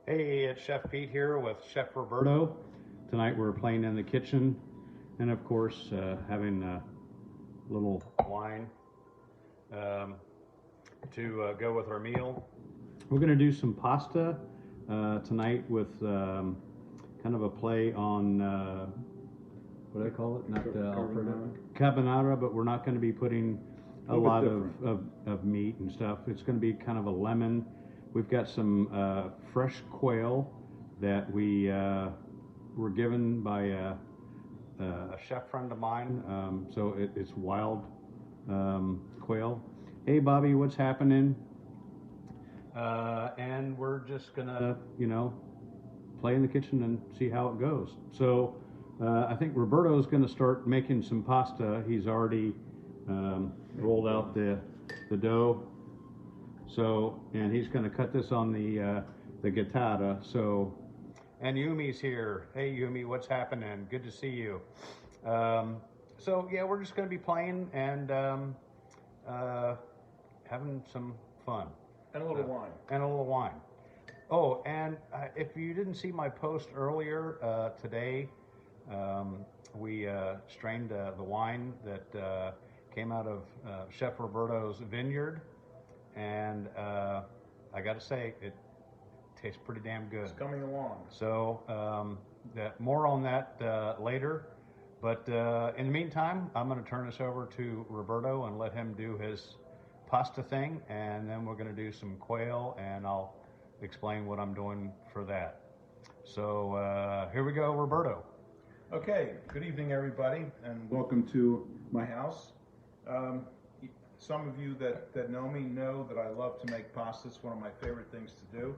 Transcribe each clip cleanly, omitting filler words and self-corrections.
Hey, it's Chef Pete here with Chef Roberto. Tonight we're playing in the kitchen and of course having a little wine to go with our meal. We're going to do some pasta tonight with kind of a play on, what do I call it? Not Alfredo. Carbonara, but we're not going to be putting a lot of meat and stuff. It's going to be kind of a lemon. We've got some fresh quail that we were given by a chef friend of mine. So it's wild quail. Hey Bobby, what's happening? And we're just gonna, play in the kitchen and see how it goes. So I think Roberto's gonna start making some pasta. He's already rolled out the dough. So, and he's going to cut this on the guitarra. So, and Yumi's here. Hey Yumi, what's happening? Good to see you. So yeah, we're just going to be playing and having some fun. And a little wine. And a little wine. Oh, and if you didn't see my post earlier today, we strained the wine that came out of Chef Roberto's vineyard. And I got to say, it tastes pretty damn good. It's coming along. So more on that later. But in the meantime, I'm going to turn this over to Roberto and let him do his pasta thing. And then we're going to do some quail, and I'll explain what I'm doing for that. So here we go, Roberto. Okay, good evening, everybody, and welcome to my house. Some of you that know me know that I love to make pasta. It's one of my favorite things to do.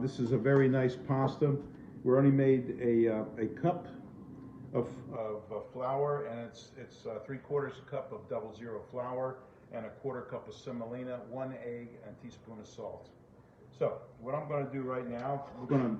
This is a very nice pasta. We only made a cup of flour, and it's 3/4 cup of 00 flour and 1/4 cup of semolina, 1 egg, and a teaspoon of salt. So what I'm going to do right now, we're going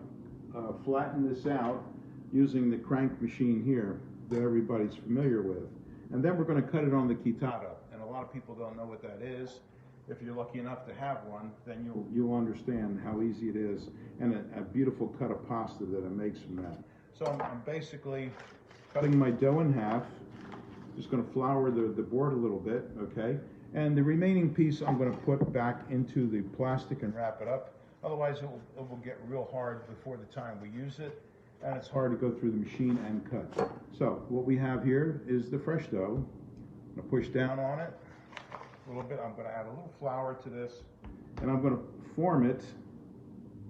to flatten this out using the crank machine here that everybody's familiar with. And then we're going to cut it on the guitarra. A lot of people don't know what that is. If you're lucky enough to have one, then you'll understand how easy it is, and a beautiful cut of pasta that it makes from that. So I'm basically cutting my dough in half. Just going to flour the board a little bit, okay? And the remaining piece I'm going to put back into the plastic and wrap it up. Otherwise, it will get real hard before the time we use it, and it's hard to go through the machine and cut. So what we have here is the fresh dough. I'm going to push down on it a little bit. I'm going to add a little flour to this, and I'm going to form it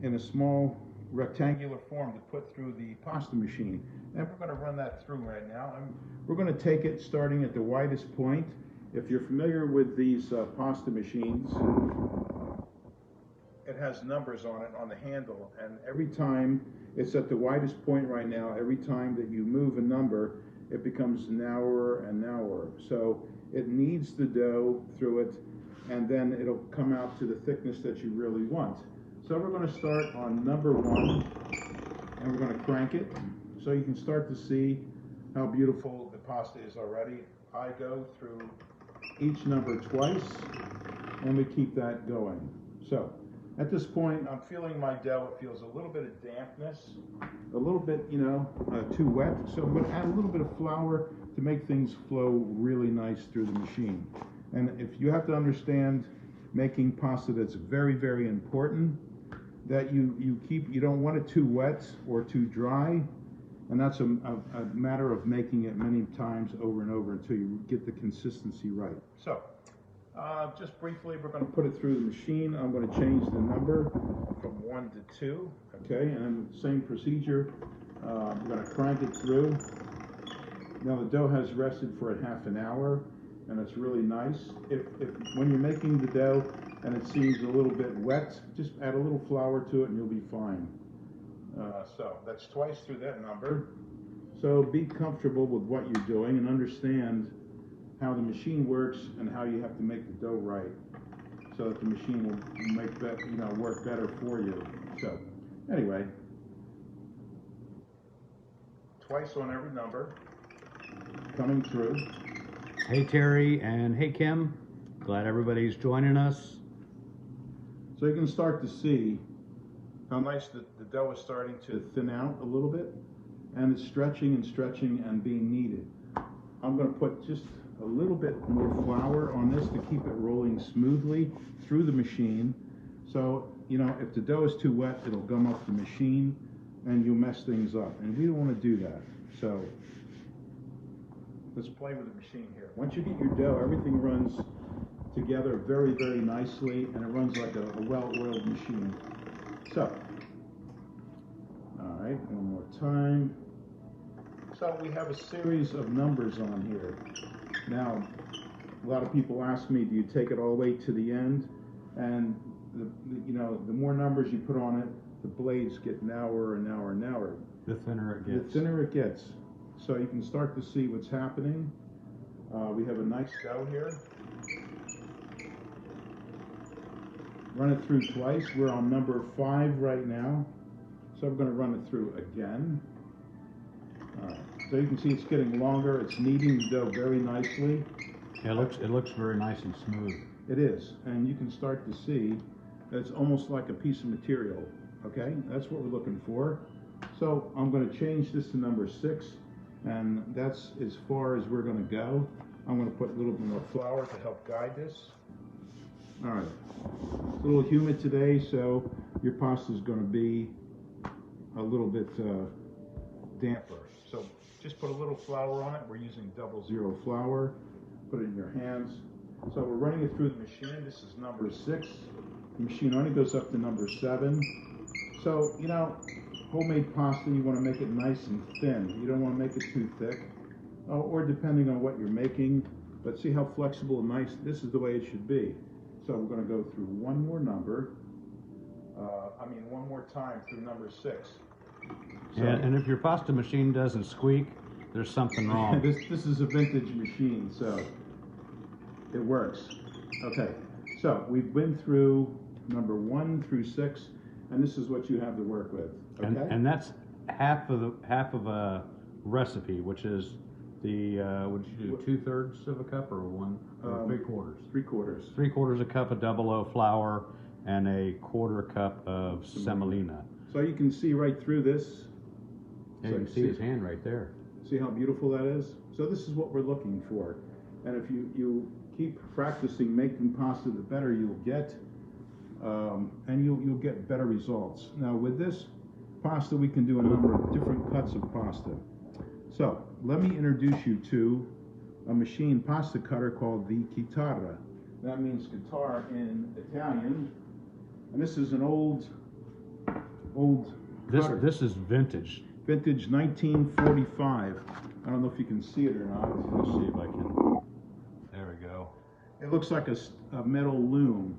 in a small rectangular form to put through the pasta machine. And we're going to run that through right now. And we're going to take it starting at the widest point. If you're familiar with these pasta machines, it has numbers on it on the handle, and every time it's at the widest point right now, every time that you move a number, it becomes narrower and narrower. So it kneads the dough through it, and then it'll come out to the thickness that you really want. So we're going to start on number 1, and we're going to crank it. So you can start to see how beautiful the pasta is already. I go through each number twice, and we keep that going. So at this point, I'm feeling my dough. It feels a little bit of dampness, a little bit, too wet. So I'm going to add a little bit of flour to make things flow really nice through the machine. And if you have to understand making pasta, that's very, very important that you don't want it too wet or too dry. And that's a matter of making it many times over and over until you get the consistency right. So just briefly, we're going to put it through the machine. I'm going to change the number from 1 to 2, okay? And same procedure. I'm going to crank it through. Now the dough has rested for a half an hour, and it's really nice. If when you're making the dough and it seems a little bit wet, just add a little flour to it and you'll be fine. So that's twice through that number. So be comfortable with what you're doing and understand how the machine works and how you have to make the dough right, so that the machine will make that, work better for you. So anyway, twice on every number, coming through. Hey Terry and hey Kim, glad everybody's joining us. So you can start to see how nice the dough is starting to thin out a little bit, and it's stretching and stretching and being kneaded. I'm going to put just a little bit more flour on this to keep it rolling smoothly through the machine. So, you know, if the dough is too wet, it'll gum up the machine and you'll mess things up. And we don't want to do that. So, let's play with the machine here. Once you get your dough, everything runs together very, very nicely, and it runs like a well-oiled machine. So, all right, one more time. So we have a series of numbers on here. Now, a lot of people ask me, do you take it all the way to the end? And you know, the more numbers you put on it, the blades get narrower and narrower and narrower. The thinner it gets. The thinner it gets. So you can start to see what's happening. We have a nice dough here. Run it through twice. We're on number 5 right now. So I'm going to run it through again. So you can see it's getting longer. It's kneading the dough very nicely. Yeah, it looks very nice and smooth. It is, and you can start to see that it's almost like a piece of material. Okay, that's what we're looking for. So I'm going to change this to number 6, and that's as far as we're going to go. I'm going to put a little bit more flour to help guide this. All right, it's a little humid today, so your pasta is going to be a little bit damper. So just put a little flour on it. We're using 00 flour. Put it in your hands. So we're running it through the machine. This is number 6. The machine only goes up to number 7. So, you know, homemade pasta, you want to make it nice and thin. You don't want to make it too thick. Or depending on what you're making. But see how flexible and nice. This is the way it should be. So we're going to go through one more number. One more time through number 6. So, and if your pasta machine doesn't squeak, there's something wrong. This is a vintage machine, so it works. Okay, so we've been through number 1 through 6, and this is what you have to work with. Okay, and that's half of a recipe, which is the what did you do? 2/3 of a cup or 1? 3/4. 3/4. 3/4 a cup of 00 flour and a 1/4 cup of semolina. So you can see right through this. Yeah, you can see his hand right there. See how beautiful that is? So this is what we're looking for. And if you keep practicing making pasta, the better you'll get. And you'll get better results. Now with this pasta, we can do a number of different cuts of pasta. So let me introduce you to a machine pasta cutter called the chitarra. That means guitar in Italian. And this is an old cutter. This is vintage. Vintage 1945. I don't know if you can see it or not. Let's see if I can. There we go. It looks like a metal loom.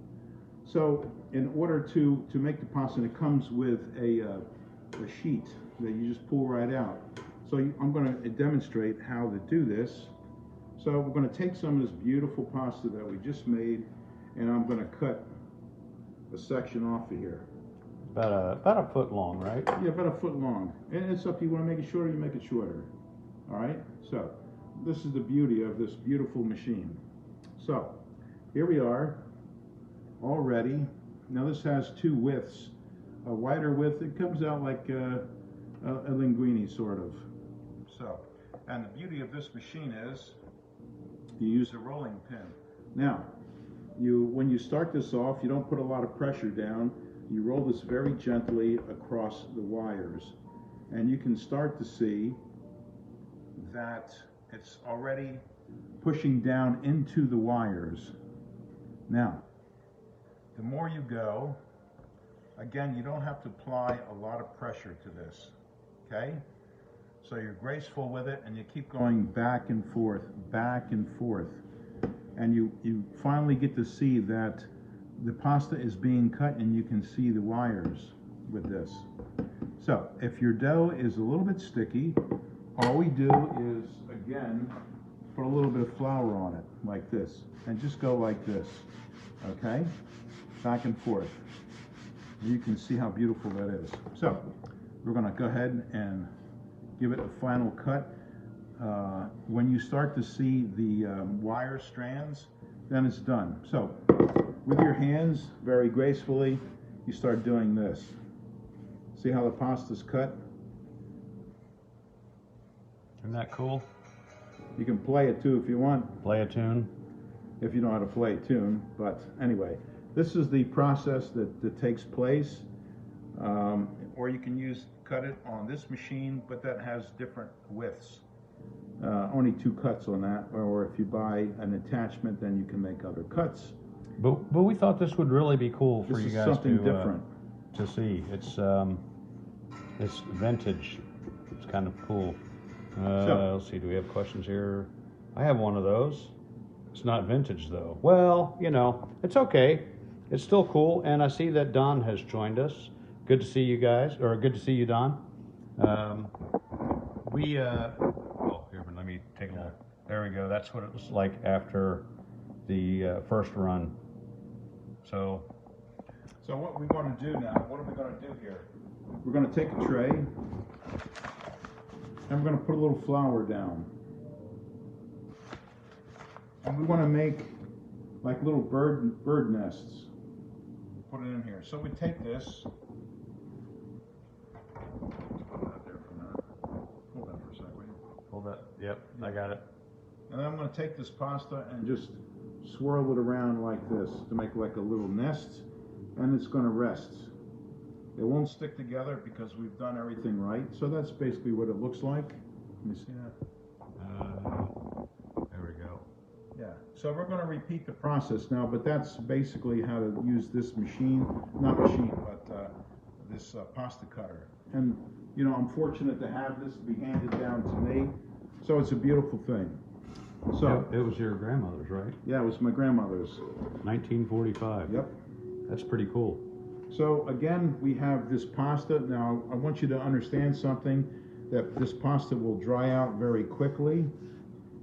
So in order to make the pasta, it comes with a sheet that you just pull right out. So I'm going to demonstrate how to do this. So we're going to take some of this beautiful pasta that we just made, and I'm going to cut a section off of here. About a foot long, right? Yeah, about a foot long. And it's up to you. Want to make it shorter, you make it shorter. All right? So this is the beauty of this beautiful machine. So here we are, all ready. Now this has 2 widths. A wider width, it comes out like a linguine, sort of. So, and the beauty of this machine is you use a rolling pin. Now, when you start this off, you don't put a lot of pressure down. You roll this very gently across the wires, and you can start to see that it's already pushing down into the wires. Now, the more you go, again, you don't have to apply a lot of pressure to this, okay? So you're graceful with it, and you keep going back and forth, and you finally get to see that the pasta is being cut, and you can see the wires with this. So if your dough is a little bit sticky, all we do is, again, put a little bit of flour on it, like this, and just go like this, okay? Back and forth. You can see how beautiful that is. So we're going to go ahead and give it a final cut. When you start to see the wire strands, then it's done. So with your hands, very gracefully, you start doing this. See how the pasta's cut? Isn't that cool? You can play it too if you want. Play a tune. If you know how to play a tune. But anyway, this is the process that takes place. Or you can cut it on this machine, but that has different widths. Only 2 cuts on that. Or if you buy an attachment, then you can make other cuts. But we thought this would really be cool for you guys something different to see. It's vintage. It's kind of cool. Let's see. Do we have questions here? I have one of those. It's not vintage though. Well, you know, it's okay. It's still cool. And I see that Don has joined us. Good to see you guys, or good to see you, Don. Oh, here, let me take a look. There we go. That's what it was like after the first run. So what we want to do now, what are we going to do here? We're going to take a tray and we're going to put a little flour down. And we want to make like little bird nests. Put it in here. So we take this. Hold that there for a minute. Hold that for a second, will you? Hold that. Yep, I got it. And then I'm going to take this pasta and just swirl it around like this to make like a little nest, and it's going to rest. It won't stick together because we've done everything right. So that's basically what it looks like. Let me see that. There we go. Yeah. So we're going to repeat the process now, but that's basically how to use this machine, not machine, but this pasta cutter. And you know, I'm fortunate to have this be handed down to me. So it's a beautiful thing. So it was your grandmother's, right? Yeah, it was my grandmother's. 1945. Yep. That's pretty cool. So again, we have this pasta. Now, I want you to understand something, that this pasta will dry out very quickly.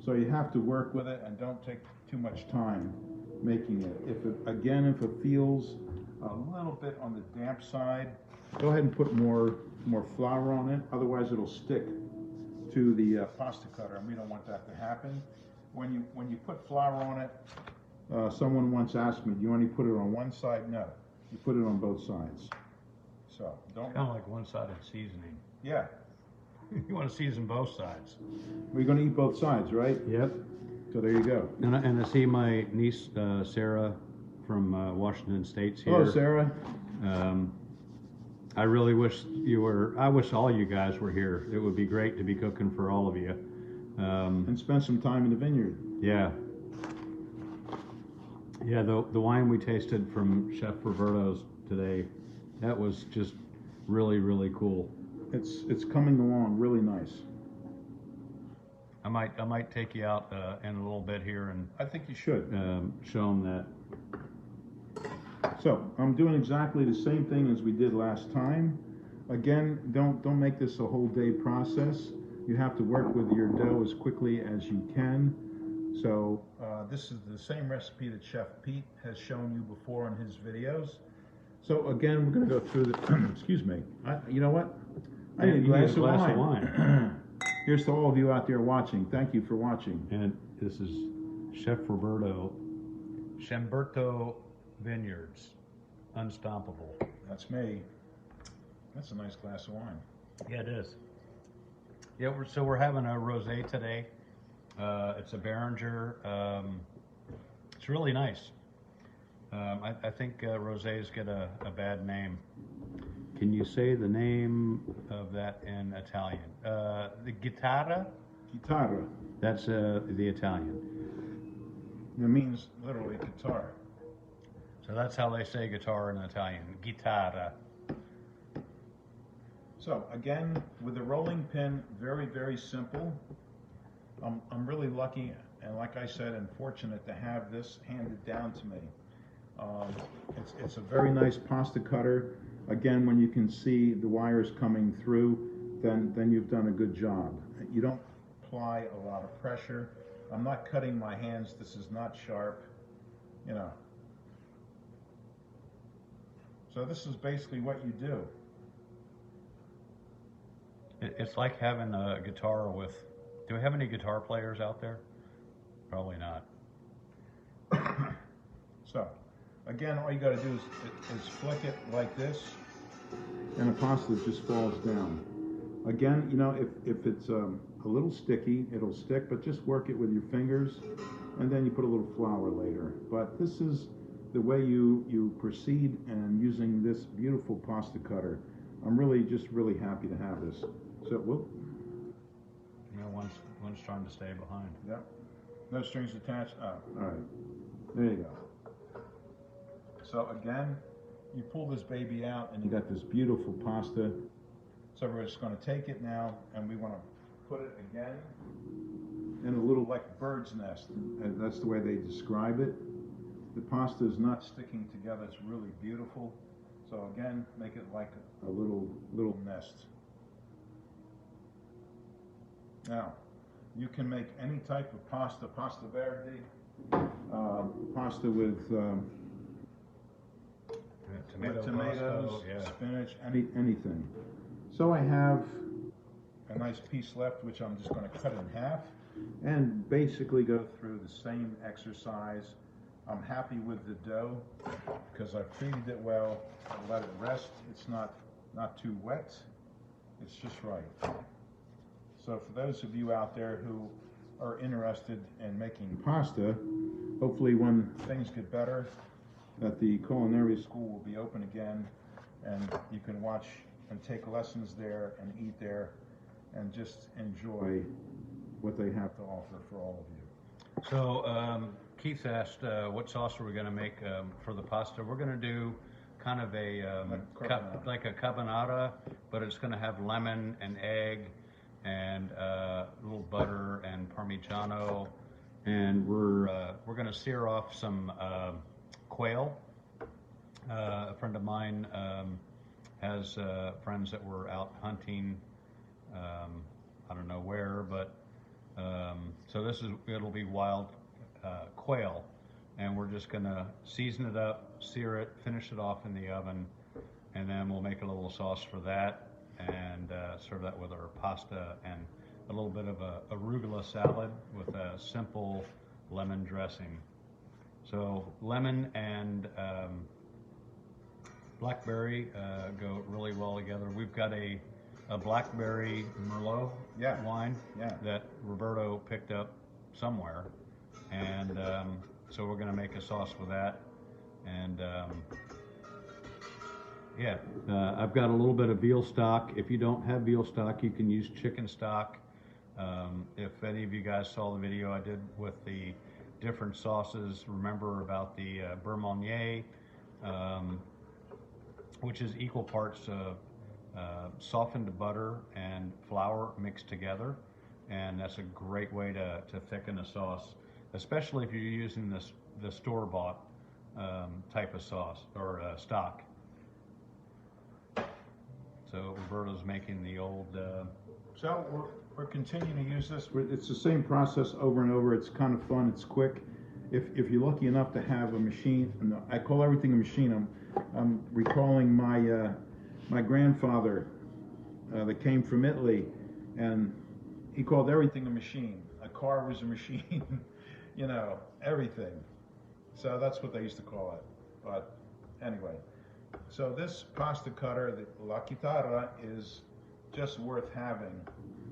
So you have to work with it and don't take too much time making it. If it feels a little bit on the damp side, go ahead and put more flour on it. Otherwise, it'll stick to the pasta cutter, and we don't want that to happen. When you put flour on it, someone once asked me, do you only put it on one side? No, you put it on both sides. So don't. Kind of like one-sided seasoning. Yeah. You want to season both sides. We're going to eat both sides, right? Yep. So there you go. And I see my niece Sarah from Washington State's here. Hello, Sarah. I really wish you were. I wish all you guys were here. It would be great to be cooking for all of you. And spend some time in the vineyard. Yeah. Yeah, the wine we tasted from Chef Roberto's today, that was just really, really cool. It's coming along really nice. I might take you out in a little bit here and I think you should show them that. So I'm doing exactly the same thing as we did last time. Again, don't make this a whole day process. You have to work with your dough as quickly as you can. So this is the same recipe that Chef Pete has shown you before in his videos. So again, we're going to go through the. Excuse me. You know what? I need a glass of wine. Here's to all of you out there watching. Thank you for watching. And this is Chef Roberto, Chamberto Vineyards, Unstoppable. That's me. That's a nice glass of wine. Yeah, it is. Yeah, we're having a rosé today. It's a Beringer. It's really nice. I think rosés get a bad name. Can you say the name of that in Italian? The chitarra? Chitarra. That's the Italian. It means literally guitar. So that's how they say guitar in Italian, chitarra. So again, with the rolling pin, very, very simple. I'm really lucky, and like I said, and fortunate to have this handed down to me. It's a very nice pasta cutter. Again, when you can see the wires coming through, then you've done a good job. You don't apply a lot of pressure. I'm not cutting my hands. This is not sharp, you know. So this is basically what you do. It's like having a guitar with. Do we have any guitar players out there? Probably not. So, again, all you got to do is flick it like this. and the pasta just falls down. Again, you know, if it's a little sticky, it'll stick, but just work it with your fingers, and then you put a little flour later. But this is the way you proceed, and using this beautiful pasta cutter. I'm really happy to have this. So, whoop. You know, one's trying to stay behind. Yep. No strings attached. Oh, all right. There you go. So again, you pull this baby out, and you got this beautiful pasta. So we're just going to take it now, and we want to put it again in a little like bird's nest. And that's the way they describe it. The pasta is not sticking together. It's really beautiful. So again, make it like a little nest. Now, you can make any type of pasta verde, pasta with tomatoes, pasta, yeah. spinach, anything. So I have a nice piece left, which I'm just going to cut in half and basically go through the same exercise. I'm happy with the dough because I've treated it well. I let it rest. It's not too wet. It's just right. So for those of you out there who are interested in making pasta, hopefully when things get better, that the culinary school will be open again, and you can watch and take lessons there and eat there and just enjoy what they have to offer for all of you. So Keith asked what sauce are we going to make for the pasta. We're going to do kind of a like a carbonara, but it's going to have lemon and egg and a little butter and Parmigiano, and we're going to sear off some quail. A friend of mine has friends that were out hunting. I don't know where, but so it'll be wild quail, and we're just going to season it up, sear it, finish it off in the oven, and then we'll make a little sauce for that and serve that with our pasta and a little bit of a arugula salad with a simple lemon dressing. So lemon and blackberry go really well together. We've got a blackberry Merlot wine that Roberto picked up somewhere, and so we're going to make a sauce with that. And I've got a little bit of veal stock. If you don't have veal stock, you can use chicken stock. If any of you guys saw the video I did with the different sauces, remember about the beurre Meunier, which is equal parts softened butter and flour mixed together, and that's a great way to thicken a sauce, especially if you're using the store-bought type of sauce or stock. So Roberto's making the old. So we're continuing to use this. It's the same process over and over. It's kind of fun. It's quick. If you're lucky enough to have a machine, I call everything a machine. I'm recalling my grandfather that came from Italy, and he called everything a machine. A car was a machine, you know, everything. So that's what they used to call it. But anyway, so this pasta cutter, the La Chitarra, is just worth having.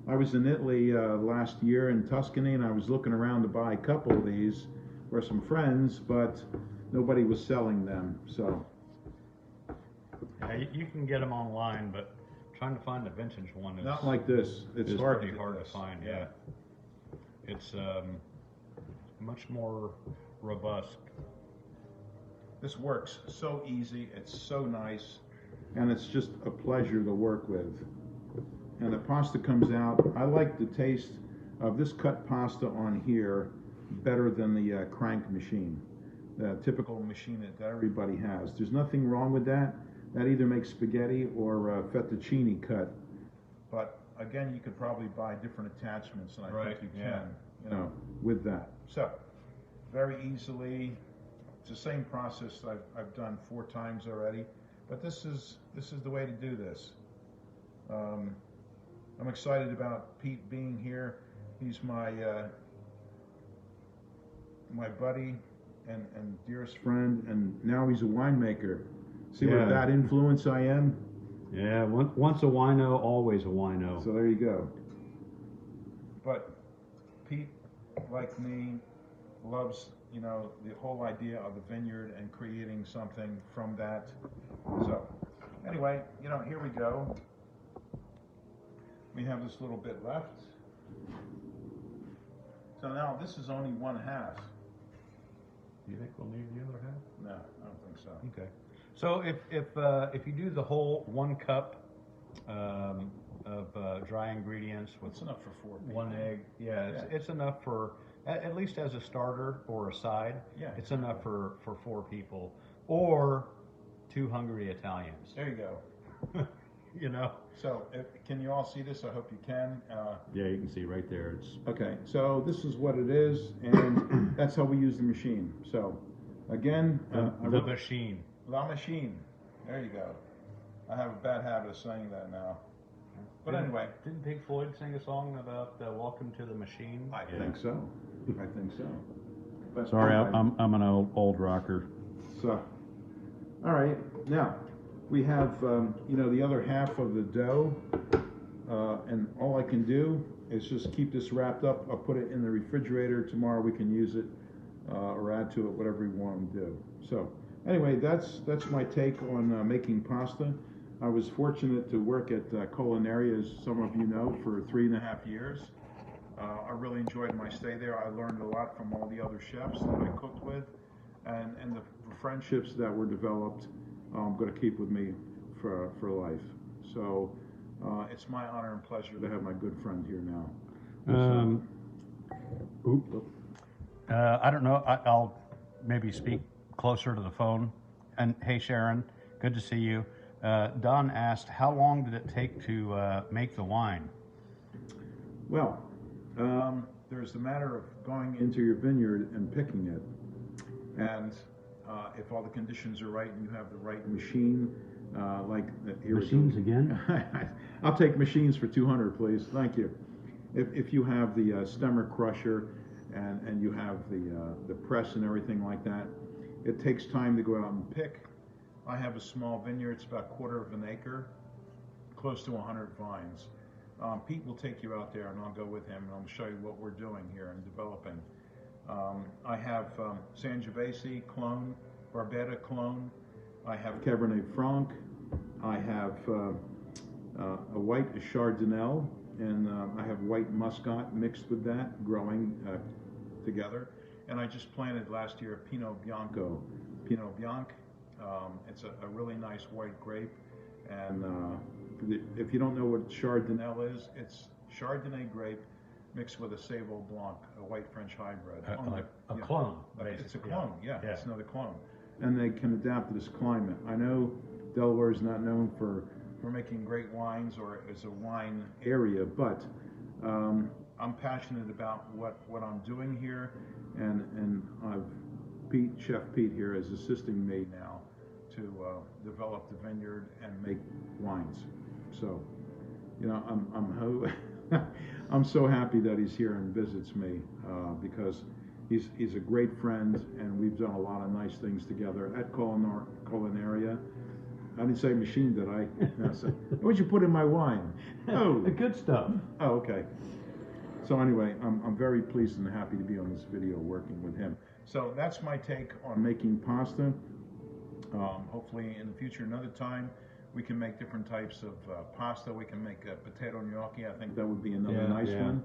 I was in Italy last year in Tuscany, and I was looking around to buy a couple of these for some friends, but nobody was selling them. So yeah, you can get them online, but trying to find a vintage one is not like this. It's pretty hard to find. Yeah, it's much more robust. This works so easy. It's so nice, and it's just a pleasure to work with. And the pasta comes out. I like the taste of this cut pasta on here better than the crank machine, the typical machine that everybody has. There's nothing wrong with that. That either makes spaghetti or fettuccine cut. But again, you could probably buy different attachments, and I think you can, you know, with that. So very easily, it's the same process I've done 4 times already, but this is the way to do this. I'm excited about Pete being here. He's my my buddy and dearest friend, and now he's a winemaker. See what bad influence I am? Yeah, once a wino, always a wino. So there you go. But Pete, like me, loves, you know, the whole idea of the vineyard and creating something from that. So anyway, you know, here we go. We have this little bit left. So now this is only one half. Do you think we'll need the other half? No, I don't think so. Okay. So if you do the whole 1 cup of dry ingredients with It's enough for 4 people. 1 egg, yeah, it's enough for at least as a starter or a side. Yeah, it's enough for 4 people or 2 hungry Italians. There you go. You know. So can you all see this? I hope you can. Yeah, you can see right there. It's okay. So this is what it is, and that's how we use the machine. So again, the machine. La machine. There you go. I have a bad habit of saying that now. But anyway, didn't Pink Floyd sing a song about "Welcome to the Machine"? I think so. I think so. But sorry, anyway. I'm an old rocker. So, all right. Now we have you know, the other half of the dough, and all I can do is just keep this wrapped up. I'll put it in the refrigerator. Tomorrow we can use it or add to it, whatever we want to do. So anyway, that's my take on making pasta. I was fortunate to work at Culinaria, as some of you know, for 3.5 years. I really enjoyed my stay there. I learned a lot from all the other chefs that I cooked with, and the friendships that were developed, I'm going to keep with me for life. So it's my honor and pleasure to have my good friend here now. I don't know. I'll maybe speak closer to the phone. And hey, Sharon, good to see you. Don asked, how long did it take to make the wine? Well, there's the matter of going into your vineyard and picking it. And if all the conditions are right and you have the right machine, like machines again? I'll take machines for 200, please. Thank you. If you have the stemmer crusher and you have the press and everything like that, it takes time to go out and pick. I have a small vineyard. It's about 1/4 of an acre, close to 100 vines. Pete will take you out there, and I'll go with him, and I'll show you what we're doing here and developing. I have Sangiovese clone, Roberto clone. I have Cabernet Franc. I have a white Chardonnay, and I have white Muscat mixed with that, growing together. And I just planted last year a Pinot Bianco. Pinot Bianc. It's a really nice white grape. And if you don't know what Chardonnay is, it's Chardonnay grape mixed with a Sable Blanc, a white French hybrid. A clone, basically. It's a clone, yeah. Yeah. It's another clone. And they can adapt to this climate. I know Delaware is not known for making great wines or as a wine area, but I'm passionate about what I'm doing here, and Chef Pete here is assisting me now to develop the vineyard and make wines. So, you know, I'm so happy that he's here and visits me because he's a great friend, and we've done a lot of nice things together at Culinaria. I didn't say machine, did I? No, so, what'd you put in my wine? Oh, the good stuff. Oh, okay. So anyway, I'm very pleased and happy to be on this video working with him. So that's my take on making pasta. Hopefully in the future, another time, we can make different types of pasta. We can make potato gnocchi. I think that would be another nice one.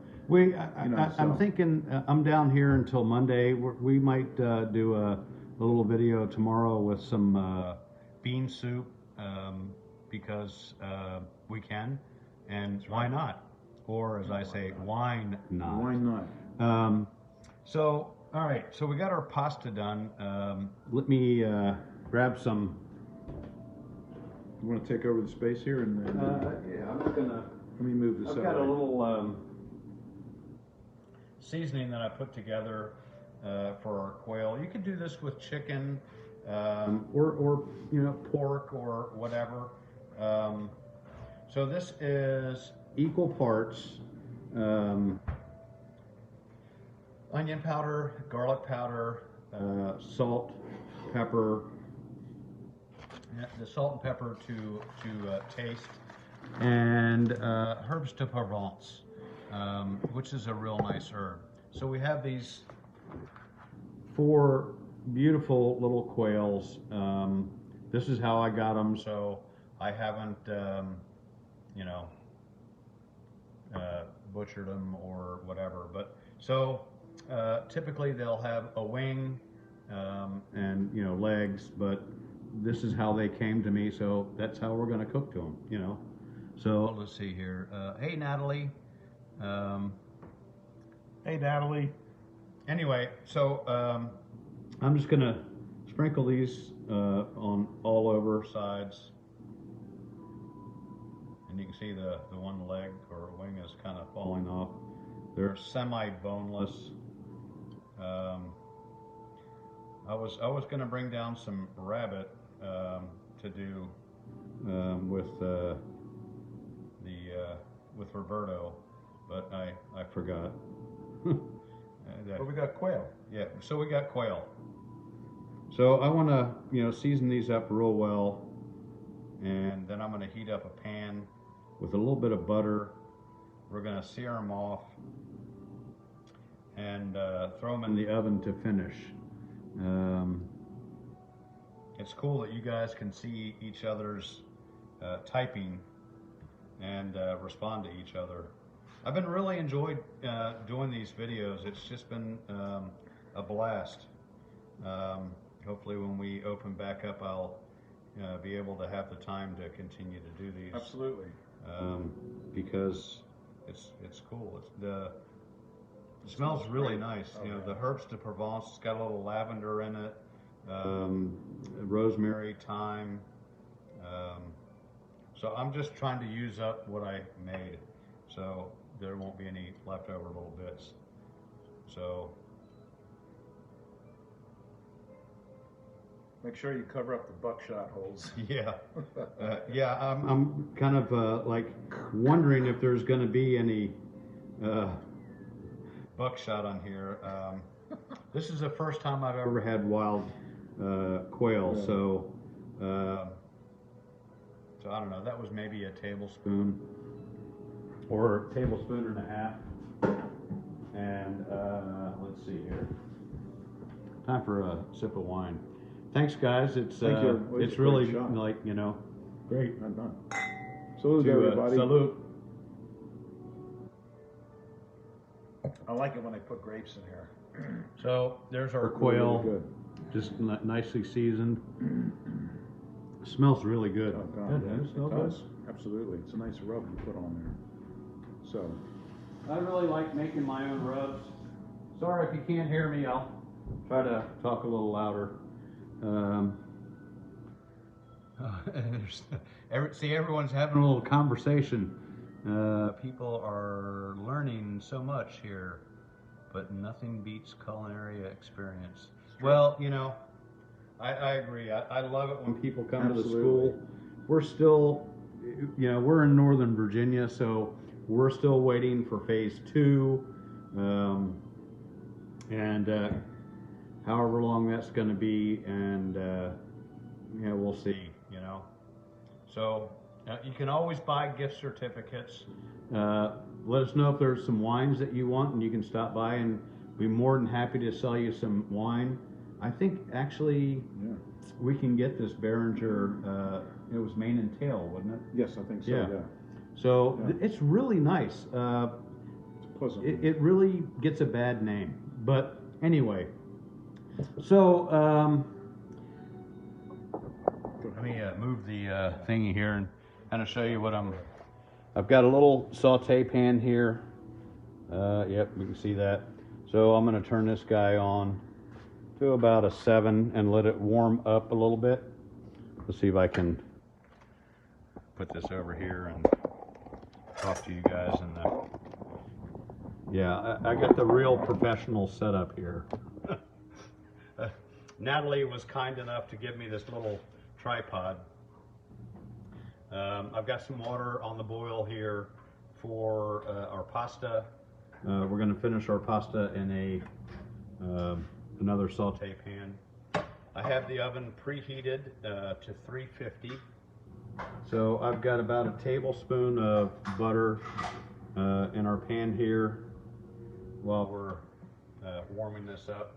I'm thinking I'm down here until Monday. We might do a little video tomorrow with some bean soup because we can, and why not? Or as I say, wine not. Why not? So, all right. So we got our pasta done. Let me grab some. You want to take over the space here and then? Yeah, I'm just gonna. Let me move this. I've got a little seasoning that I put together for our quail. You could do this with chicken, or you know, pork or whatever. So this is equal parts onion powder, garlic powder, salt, pepper, the salt and pepper to taste, and herbs de Provence, which is a real nice herb. So we have these 4 beautiful little quails. This is how I got them, so I haven't, you know, butchered them or whatever. But so typically they'll have a wing and, you know, legs, but this is how they came to me, so that's how we're going to cook to them, you know. So let's see here. Hey, Natalie. Hey, Natalie. Anyway, so I'm just going to sprinkle these on all over sides. And you can see the one leg or wing is kind of falling off. They're semi-boneless. I was going to bring down some rabbit to do with Roberto, but I forgot. But we got quail. Yeah, so we got quail. So I want to, you know, season these up real well, and then I'm going to heat up a pan with a little bit of butter. We're going to sear them off and throw them in the oven to finish. It's cool that you guys can see each other's typing and respond to each other. I've been really enjoyed doing these videos. It's just been a blast. Hopefully when we open back up, I'll be able to have the time to continue to do these. Absolutely. Because it's cool. It smells really nice. You know, the herbs de Provence, it's got a little lavender in it, rosemary, thyme. So I'm just trying to use up what I made, so there won't be any leftover little bits. So make sure you cover up the buckshot holes. Yeah, yeah. I'm kind of like wondering if there's going to be any buckshot on here. This is the first time I've ever had wild quail, yeah. So I don't know. That was maybe a tablespoon or a tablespoon and a half. And let's see here. Time for a sip of wine. Thanks, guys. It's it's really like, you know, great. Not done. Salute, everybody. Salute. I like it when they put grapes in here. So there's our quail, really just nicely seasoned. Smells really good. Oh, God, yeah, it does. Absolutely. It's a nice rub you put on there. So I really like making my own rubs. Sorry if you can't hear me. I'll try to talk a little louder. See, everyone's having a little conversation. People are learning so much here, but nothing beats culinary experience. Well, you know, I agree. I love it when people come to the school. We're still, you know, we're in Northern Virginia, so we're still waiting for phase 2. And however long that's going to be, and yeah, we'll see, you know. So you can always buy gift certificates. Let us know if there's some wines that you want, and you can stop by, and be more than happy to sell you some wine. I think actually we can get this Behringer. It was mane and tail, wasn't it? Yes, I think so. Yeah. So it's really nice. It's pleasant. It really gets a bad name, but anyway. So let me move the thingy here and kind of show you what I've got a little saute pan here. Yep, we can see that. So I'm going to turn this guy on to about a 7 and let it warm up a little bit. Let's see if I can put this over here and talk to you guys. And yeah, I got the real professional setup here. Natalie was kind enough to give me this little tripod. I've got some water on the boil here for our pasta. We're going to finish our pasta in a another saute pan. I have the oven preheated to 350. So I've got about a tablespoon of butter in our pan here while we're warming this up.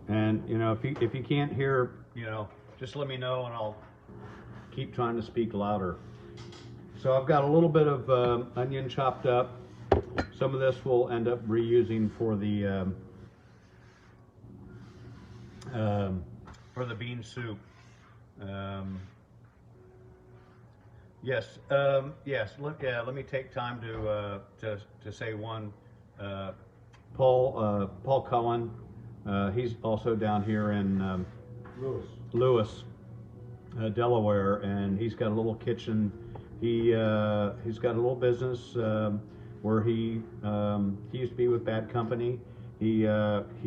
And you know, if you can't hear, you know, just let me know and I'll keep trying to speak louder. So I've got a little bit of onion chopped up. Some of this we'll end up reusing for the bean soup. Yes. Let me take time to say one. Paul Cullen. He's also down here in Lewis, Delaware, and he's got a little kitchen. He's got a little business where he used to be with Bad Company. He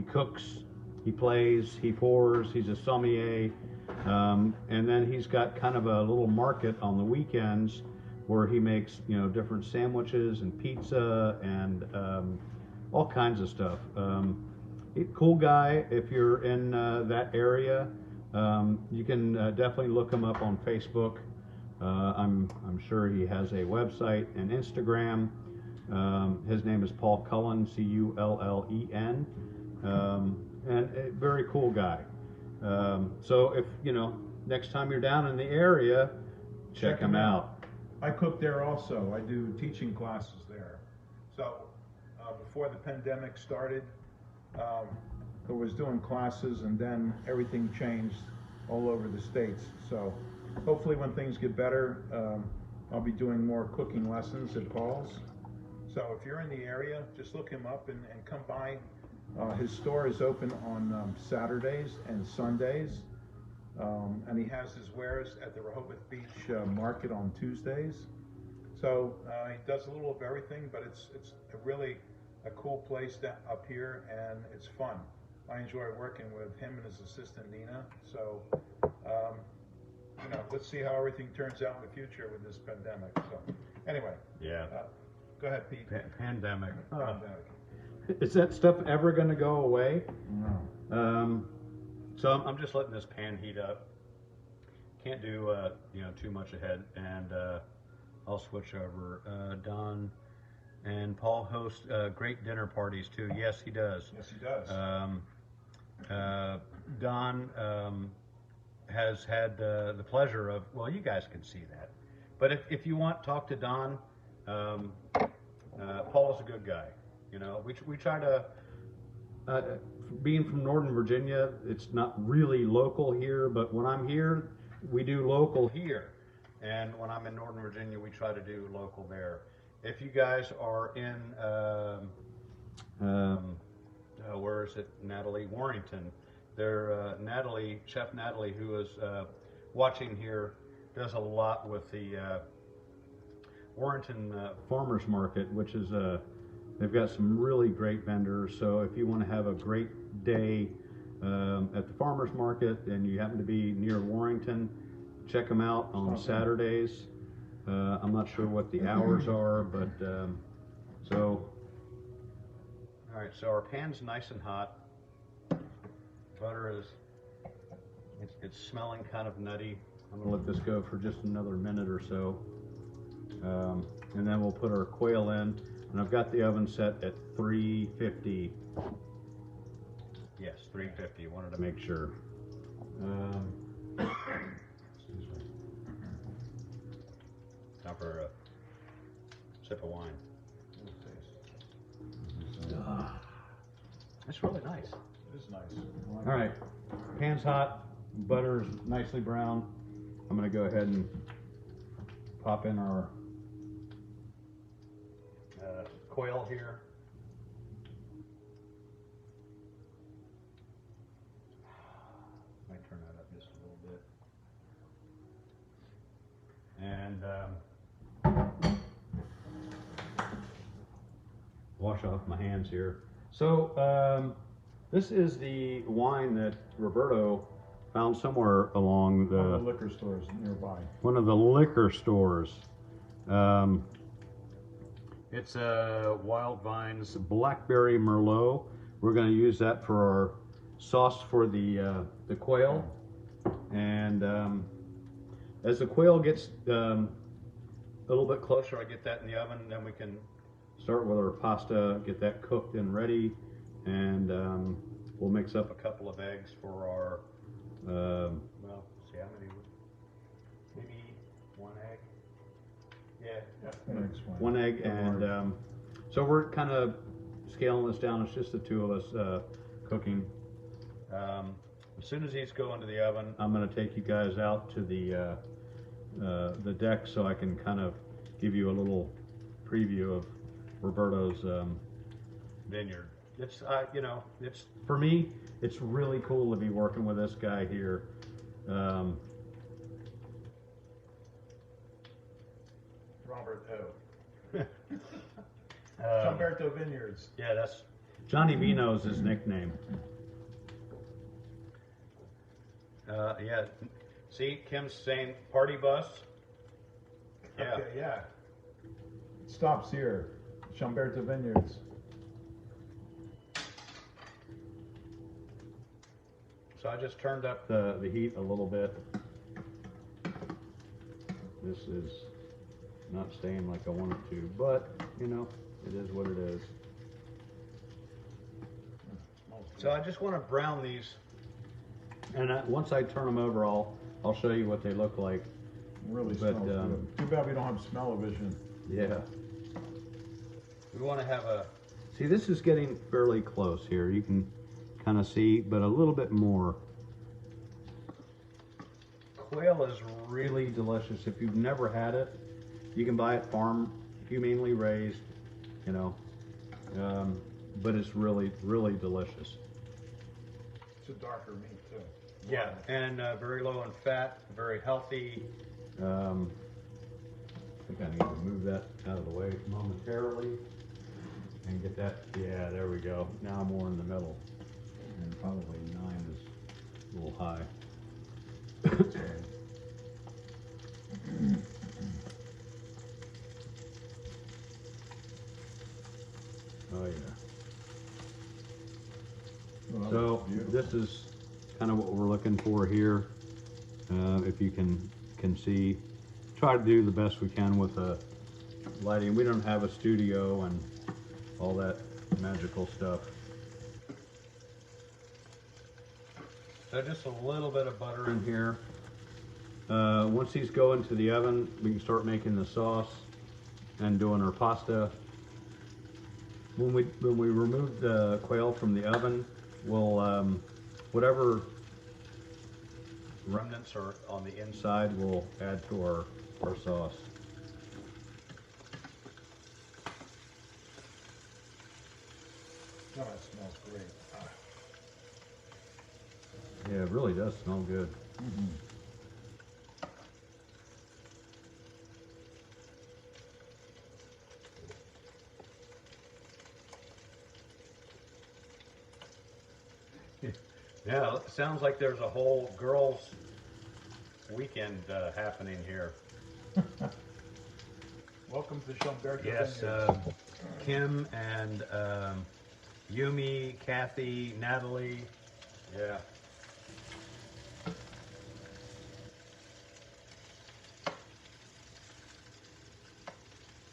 cooks, he plays, he pours. He's a sommelier, and then he's got kind of a little market on the weekends where he makes, you know, different sandwiches and pizza and all kinds of stuff. Cool guy. If you're in that area, you can definitely look him up on Facebook. I'm sure he has a website and Instagram. His name is Paul Cullen, Cullen, and a very cool guy. So if you know, next time you're down in the area, check him out. I cook there also. I do teaching classes there. So before the pandemic started, I was doing classes, and then everything changed all over the States. So hopefully when things get better, I'll be doing more cooking lessons at Paul's. So if you're in the area, just look him up and come by. His store is open on Saturdays and Sundays, and he has his wares at the Rehoboth Beach Market on Tuesdays. So he does a little of everything, but it's really a cool place up here, and it's fun. I enjoy working with him and his assistant Nina. So, you know, let's see how everything turns out in the future with this pandemic. So, anyway. Yeah. Go ahead, Pete. Pandemic. Pandemic. Is that stuff ever going to go away? No. So I'm just letting this pan heat up. Can't do you know, too much ahead, and I'll switch over. Don and Paul host great dinner parties too. Yes, he does. Yes, he does. Don has had the pleasure of, well, you guys can see that. But if you want, talk to Don. Paul is a good guy. You know, we try to, being from Northern Virginia, it's not really local here, but when I'm here, we do local here. And when I'm in Northern Virginia, we try to do local there. If you guys are in, where is it, Natalie? Warrington. Chef Natalie, who is watching here, does a lot with the Warrington Farmers Market, which is they've got some really great vendors. So if you want to have a great day at the Farmers Market and you happen to be near Warrington, check them out on Saturdays. I'm not sure what the hours are, but so, all right, so our pan's nice and hot. Butter is, it's smelling kind of nutty. I'm gonna let this go for just another minute or so. And then we'll put our quail in, and I've got the oven set at 350. Yes, 350, wanted to make sure. Excuse me. Time for a sip of wine. That's really nice. It is nice. All right, pan's hot, butter's nicely brown. I'm gonna go ahead and pop in our quail here. Might turn that up just a little bit. And wash off my hands here. So this is the wine that Roberto found somewhere along One of the liquor stores nearby. One of the liquor stores. It's Wild Vines Blackberry Merlot. we're going to use that for our sauce for the quail. And as the quail gets a little bit closer, I get that in the oven, then we can start with our pasta, get that cooked and ready, and we'll mix up a couple of eggs for our, well, see how many, maybe one egg. Yeah, one egg, and so we're kind of scaling this down. It's just the two of us cooking. As soon as these go into the oven, I'm going to take you guys out to the deck so I can kind of give you a little preview of Roberto's vineyard. It's you know, it's, for me, it's really cool to be working with this guy here. Roberto. Roberto Vineyards. Yeah, that's Johnny Vino's his nickname. Yeah. See, Kim's saying party bus. Yeah. Okay, yeah. It stops here. Roberto Vineyards. So I just turned up the heat a little bit. This is not staying like I want it to, but you know, it is what it is. So I just want to brown these, and once I turn them over, I'll show you what they look like. Really smells good. Too bad we don't have smell-o-vision. Yeah. We want to have a, see, this is getting fairly close here. You can kind of see, but a little bit more. Quail is really delicious. If you've never had it, you can buy it farm, humanely raised, you know, but it's really, really delicious. It's a darker meat too. Yeah, and very low in fat, very healthy. I think I need to move that out of the way momentarily and get that. Yeah, there we go. Now I'm more in the middle, and probably 9 is a little high. Oh yeah. Oh, So this is kind of what we're looking for here. If you can see, try to do the best we can with the lighting. We don't have a studio and all that magical stuff. So just a little bit of butter in here. Once these go into the oven, we can start making the sauce and doing our pasta. When we remove the quail from the oven, we'll whatever remnants are on the inside, we'll add to our sauce. Oh, that smells great. Yeah, it really does smell good. Mm-hmm. Yeah, it sounds like there's a whole girls' weekend happening here. Welcome to Roberto Yes, Vineyards. Kim and Yumi, Kathy, Natalie. Yeah.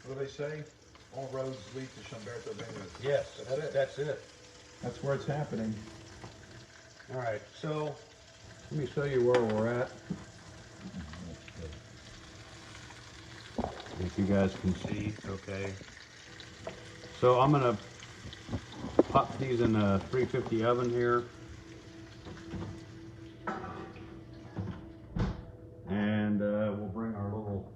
What do they say? All roads lead to Roberto Vineyards. Yes, That's it. that's it. That's where it's happening. All right, so let me show you where we're at. If you guys can see, okay. So I'm gonna pop these in a 350 oven here. And we'll bring our little,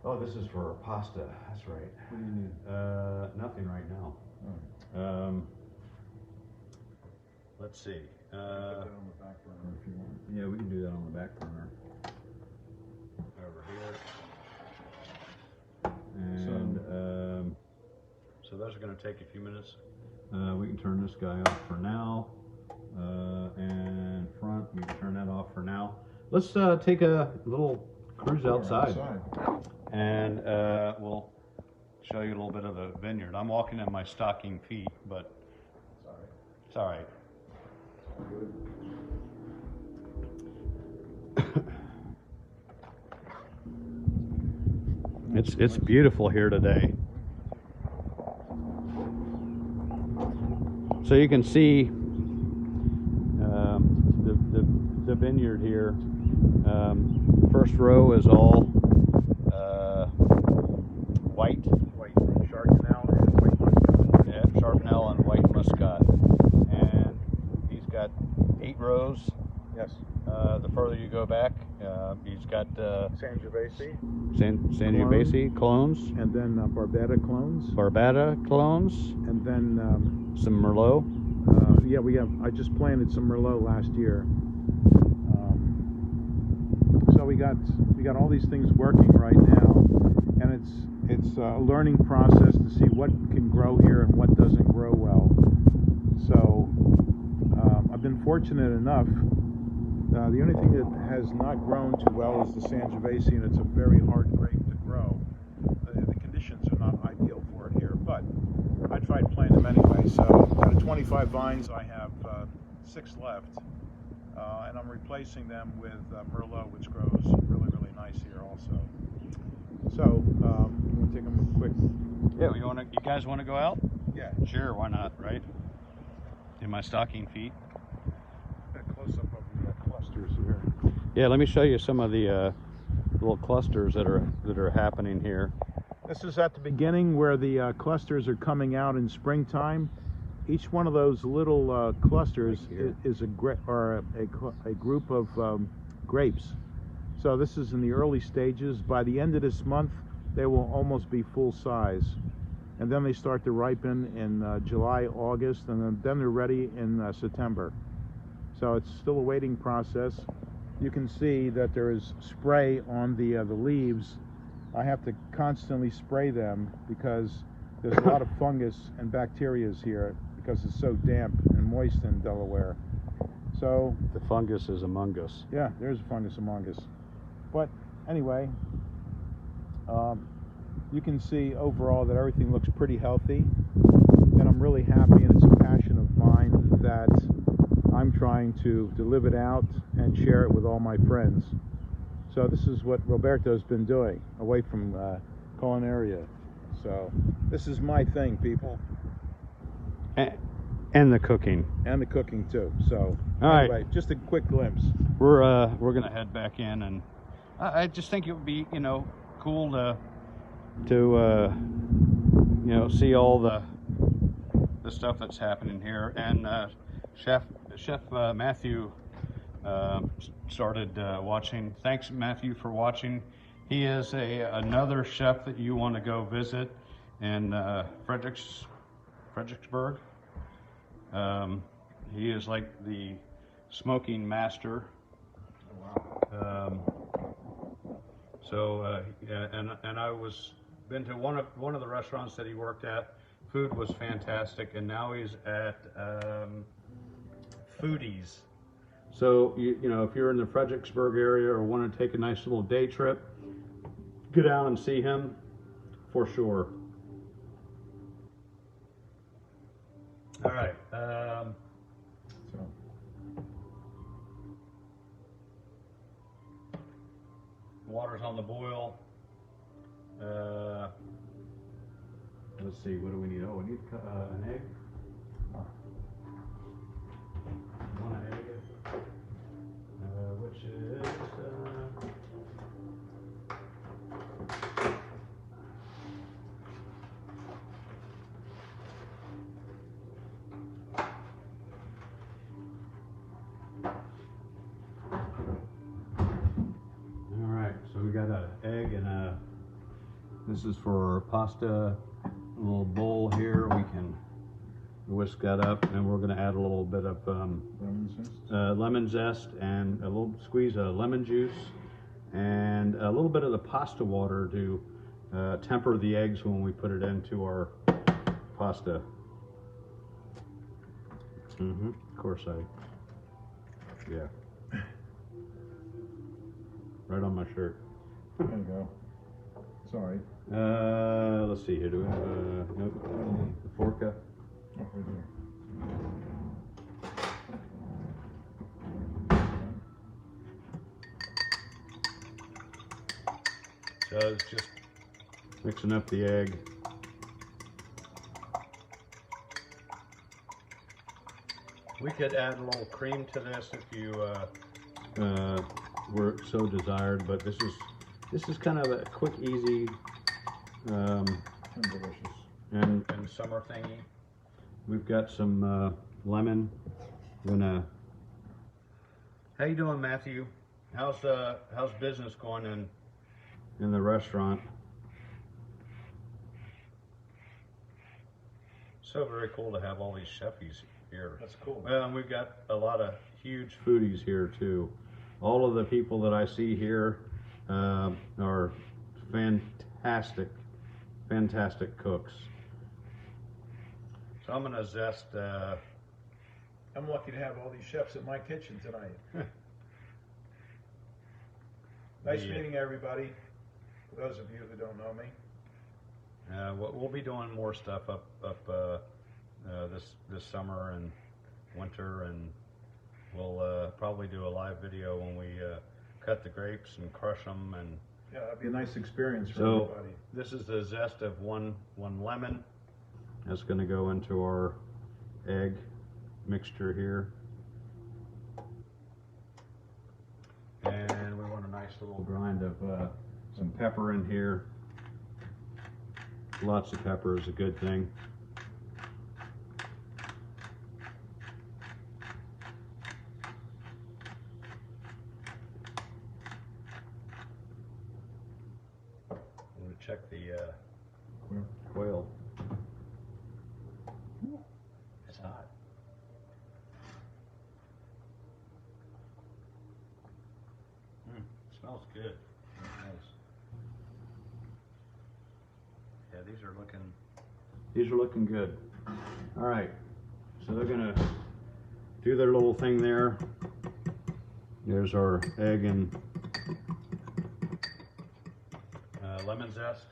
oh, this is for pasta, that's right. What do you need? Nothing right now. Let's see. Put that on the back burner if you want. Yeah, we can do that on the back burner. Over here. And so those are going to take a few minutes. We can turn this guy off for now. And front, we can turn that off for now. Let's take a little cruise outside. And we'll show you a little bit of the vineyard. I'm walking in my stocking feet, but It's all right. It's beautiful here today. So you can see the vineyard here. First row is all white. White Chardonnay and white Muscat. Yeah, Chardonnay and white Muscat. And he's got 8 rows. Yes. The further you go back, he's got Sangiovese. Sangiovese clones. And then Barbetta clones. Barbetta clones. And then some Merlot. yeah, I just planted some Merlot last year. So we got all these things working right now, and it's a learning process to see what can grow here and what doesn't grow well. So I've been fortunate enough. The only thing that has not grown too well is the Sangiovese, and it's a very hard grape to grow. The conditions are not ideal for it here, but I tried planting them anyway. So out of 25 vines, I have 6 left, and I'm replacing them with Merlot, which grows really, really nice here also. So you want to take them quick? Yeah, you guys want to go out? Yeah. Sure, why not, right? In my stocking feet. A close up of the clusters here. Yeah, let me show you some of the little clusters that are happening here. This is at the beginning where the clusters are coming out in springtime. Each one of those little clusters is a group of grapes. So this is in the early stages. By the end of this month, they will almost be full size. And then they start to ripen in July, August, and then they're ready in September. So it's still a waiting process. You can see that there is spray on the leaves. I have to constantly spray them because there's a lot of fungus and bacteria here because it's so damp and moist in Delaware. So the fungus is among us. Yeah, there's a fungus among us. But anyway, you can see overall that everything looks pretty healthy, and I'm really happy, and it's a passion of mine that I'm trying to live it out and share it with all my friends. So this is what Roberto's been doing away from culinaria. So this is my thing, people. And the cooking. And the cooking too. So all anyway, right. Just a quick glimpse. We're gonna head back in, and I just think it would be cool to see all the stuff that's happening here. And Chef Matthew started watching. Thanks, Matthew, for watching. He is another chef that you want to go visit in Fredericksburg. He is like the smoking master. Wow. And I been to one of the restaurants that he worked at. Food was fantastic, and now he's at Foodies. So if you're in the Fredericksburg area or want to take a nice little day trip, go down and see him for sure. All right. Water's on the boil. Let's see, what do we need? Oh, we need an egg. One egg, which is all right. So we got an egg and this is for pasta. A little bowl here. We can whisk that up, and we're going to add a little bit of lemon zest and a little squeeze of lemon juice and a little bit of the pasta water to temper the eggs when we put it into our pasta. Of course yeah. Right on my shirt. There you go. Sorry. Let's see here. Do we have nope, the fork up? Oh, right there. So it's just mixing up the egg. We could add a little cream to this if you were so desired, but this is kind of a quick, easy, And delicious. and summer thingy. We've got some lemon. How you doing, Matthew? How's business going in the restaurant? So very cool to have all these chefies here. That's cool. Well, and we've got a lot of huge foodies here too. All of the people that I see here are fantastic cooks. So I'm gonna zest. I'm lucky to have all these chefs in my kitchen tonight. Nice meeting everybody. For those of you who don't know me. We'll be doing more stuff up this summer and winter, and we'll probably do a live video when we cut the grapes and crush them. And Yeah, that'd be a nice experience for so everybody. this is the zest of one lemon. That's going to go into our egg mixture here, and we want a nice little grind of some pepper in here. Lots of pepper is a good thing. I'm going to check the quail. It's hot. Smells good. Nice. Yeah, these are looking good. All right, so they're gonna do their little thing there. There's our egg and lemon zest.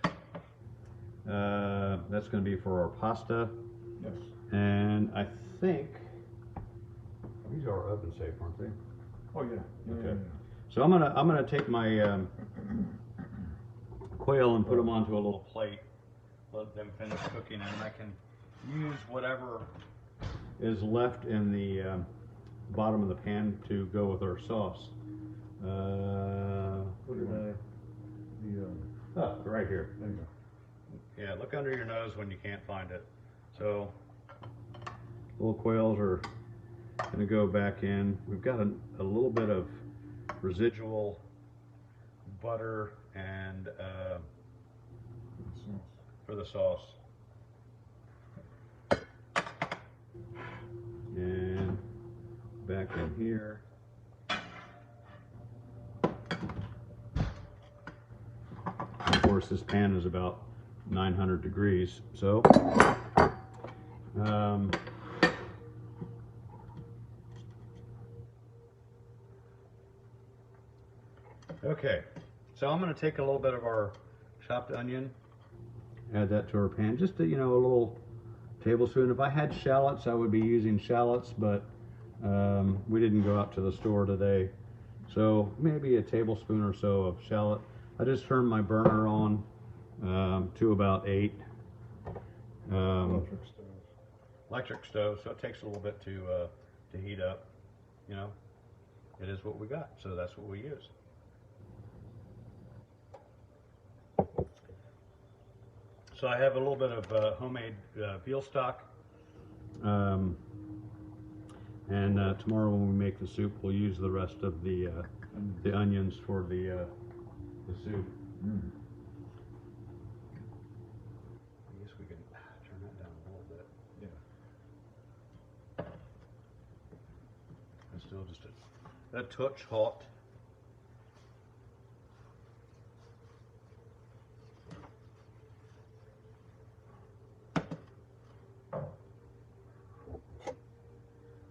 That's gonna be for our pasta. Yes. And I think these are oven safe, aren't they? Oh yeah. Okay. So I'm gonna take my quail and put them onto a little plate. Let them finish cooking, and I can use whatever is left in the bottom of the pan to go with our sauce. What did I? Oh, right here. There you go. Yeah, look under your nose when you can't find it. So little quails are going to go back in. We've got a little bit of residual butter and for the sauce. And back in here. Of course, this pan is about 900 degrees, so okay, so I'm going to take a little bit of our chopped onion, add that to our pan, just a little tablespoon. If I had shallots, I would be using shallots, but we didn't go out to the store today, so maybe a tablespoon or so of shallot. I just turned my burner on to about 8. Electric stove, so it takes a little bit to heat up. It is what we got, so that's what we use. So I have a little bit of homemade veal stock, and tomorrow when we make the soup, we'll use the rest of the onions for the soup. Mm. I guess we can turn that down a little bit. Yeah. It's still just a touch hot.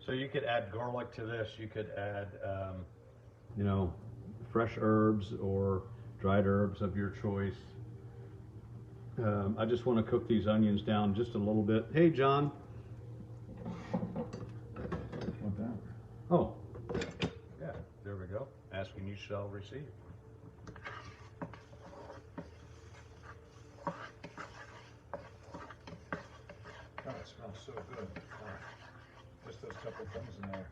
So you could add garlic to this. You could add, fresh herbs or dried herbs of your choice. I just want to cook these onions down just a little bit. Hey, John. What that? Oh, yeah, there we go. Asking you shall receive. so good. Just those couple things in there.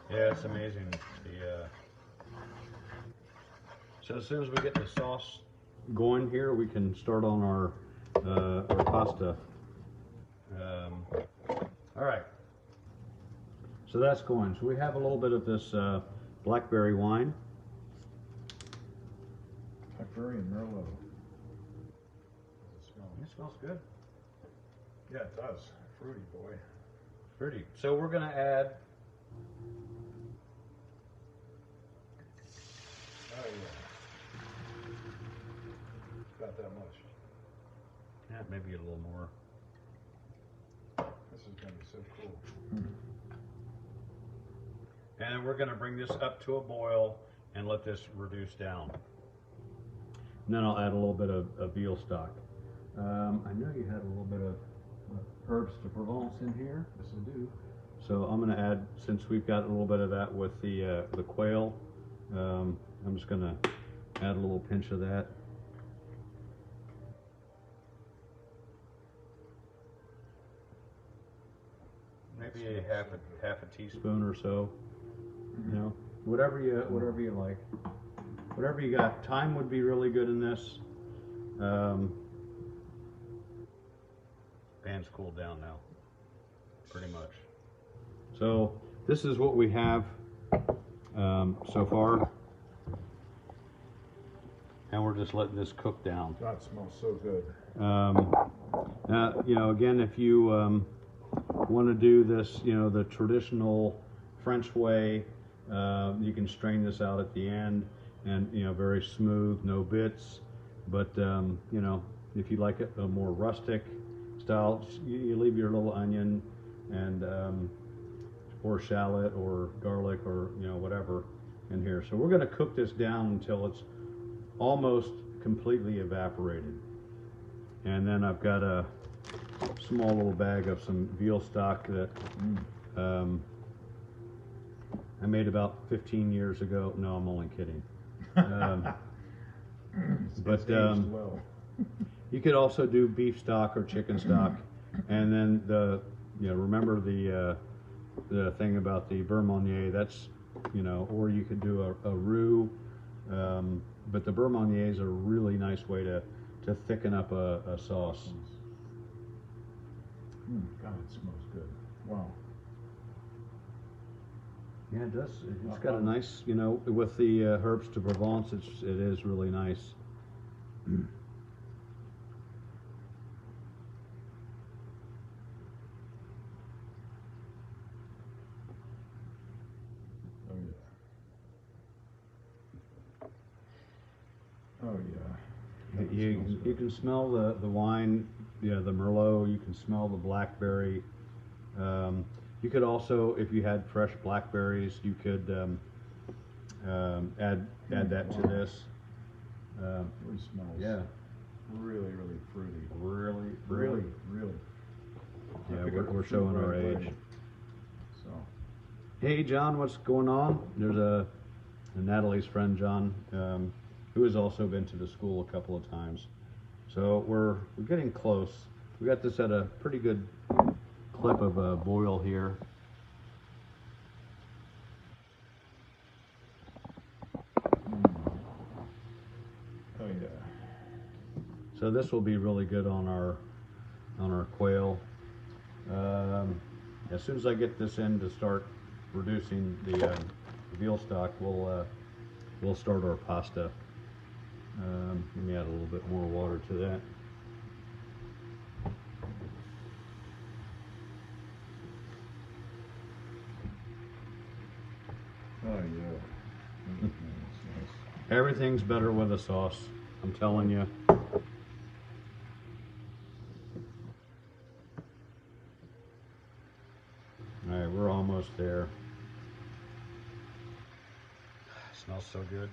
Yeah, it's amazing. So as soon as we get the sauce going here, we can start on our pasta. All right. So that's going. So we have a little bit of this blackberry wine. Blackberry and Merlot. It smells good. Yeah, it does. Fruity, boy. Fruity. So we're gonna add. Oh yeah. About that much. Yeah, maybe a little more. This is gonna be so cool. And we're gonna bring this up to a boil and let this reduce down. And then I'll add a little bit of veal stock. I know you had a little bit of herbs de Provence in here. Yes, I do. So I'm going to add, since we've got a little bit of that with the quail, I'm just going to add a little pinch of that. Maybe a half a teaspoon or so. You know, whatever you like, whatever you got. Thyme would be really good in this. Pan's cooled down now, pretty much. So this is what we have so far, and we're just letting this cook down. God, it smells so good. You know, again, if you want to do this, you know, the traditional French way, you can strain this out at the end, and you know, very smooth, no bits. But you know, if you like it a more rustic style, you leave your little onion and or shallot or garlic or you know whatever in here. So we're going to cook this down until it's almost completely evaporated. And then I've got a small little bag of some veal stock that I made about 15 years ago. No, I'm only kidding. But well. you could also do beef stock or chicken stock, and then remember the thing about the beurre Meunier. That's or you could do a roux, but the beurre Meunier is a really nice way to thicken up a sauce. God, it smells good. Wow. Yeah, it does. It's got a nice, with the herbs de Provence, it is really nice. Oh yeah. You can smell the wine, the Merlot. You can smell the blackberry. You could also, if you had fresh blackberries, you could add that to this. Really smells. Yeah. Really fruity. Really. Yeah, we're showing our age. So. Hey, John, what's going on? There's Natalie's friend, John, who has also been to the school a couple of times. So we're getting close. We got this at a pretty good clip of a boil here. Oh yeah. So this will be really good on our quail. As soon as I get this in to start reducing the veal stock, we'll start our pasta. Let me add a little bit more water to that. Oh yeah. Nice. Everything's better with a sauce, I'm telling you. All right, we're almost there. Smells so good.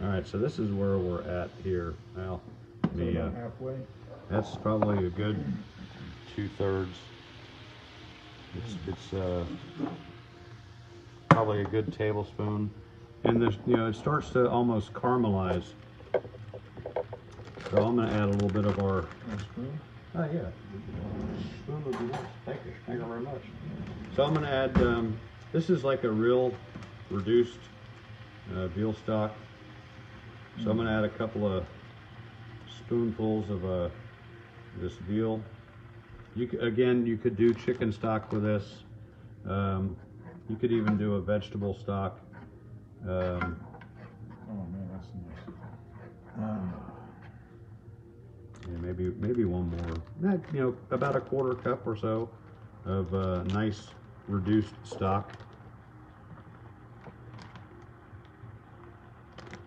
All right, so this is where we're at here. Well, Halfway. that's probably a good 2/3. It's probably a good tablespoon, and this, you know, it starts to almost caramelize. So I'm going to add a little bit of our. Spoon? Oh yeah, spoon would be nice. Thank you very much. So I'm going to add. This is like a real reduced veal stock. So I'm going to add a couple of spoonfuls of this veal. You could do chicken stock with this. You could even do a vegetable stock. Oh man, that's nice. Yeah, maybe one more. You know, about a quarter cup or so of nice reduced stock.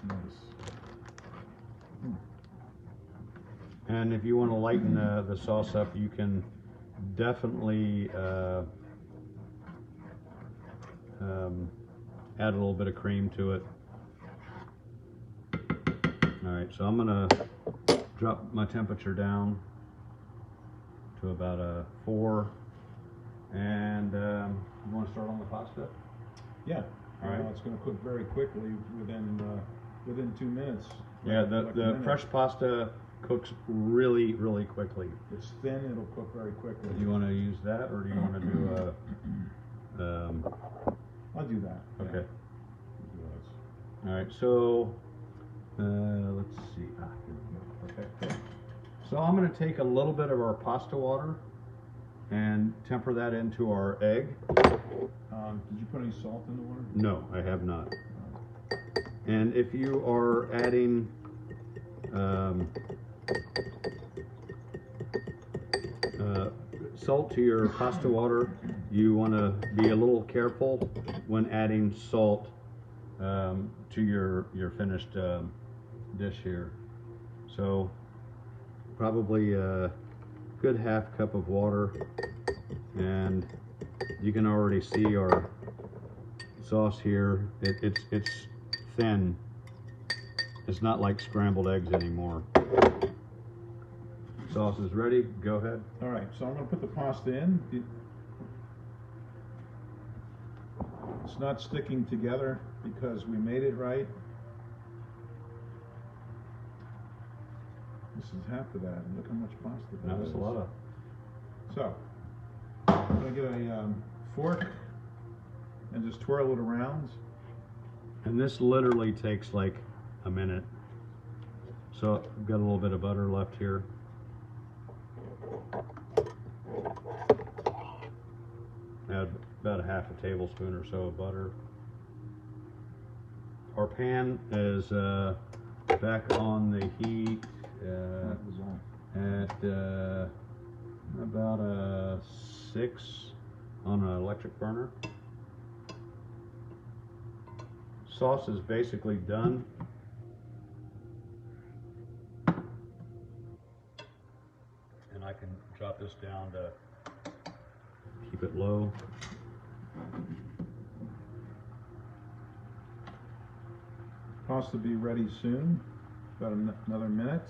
Nice. And if you want to lighten the sauce up, you can definitely add a little bit of cream to it. All right, so I'm gonna drop my temperature down to about a 4, and you want to start on the pasta? Yeah. All right. It's going to cook very quickly within 2 minutes. Yeah, the fresh pasta cooks really quickly. It's thin, it'll cook very quickly. Do you want to use that, or do you want to do I'll do that. Okay. Yeah. All right, so let's see. Here we go. Okay. So I'm going to take a little bit of our pasta water and temper that into our egg. Did you put any salt in the water? No, I have not. And if you are adding salt to your pasta water, you want to be a little careful when adding salt to your finished dish here. So probably a good half cup of water, and you can already see our sauce here. It's thin. It's not like scrambled eggs anymore. Sauce is ready. Go ahead. All right, so I'm going to put the pasta in. It's not sticking together because we made it right. This is half of that. Look how much pasta that is. That's a lot of. So, I'm going to get a fork and just twirl it around. And this literally takes like a minute. So I've got a little bit of butter left here. Add about a half a tablespoon or so of butter. Our pan is back on the heat at about a 6 on an electric burner. Sauce is basically done. And I can drop this down to keep it low. Pasta be ready soon, about another minute,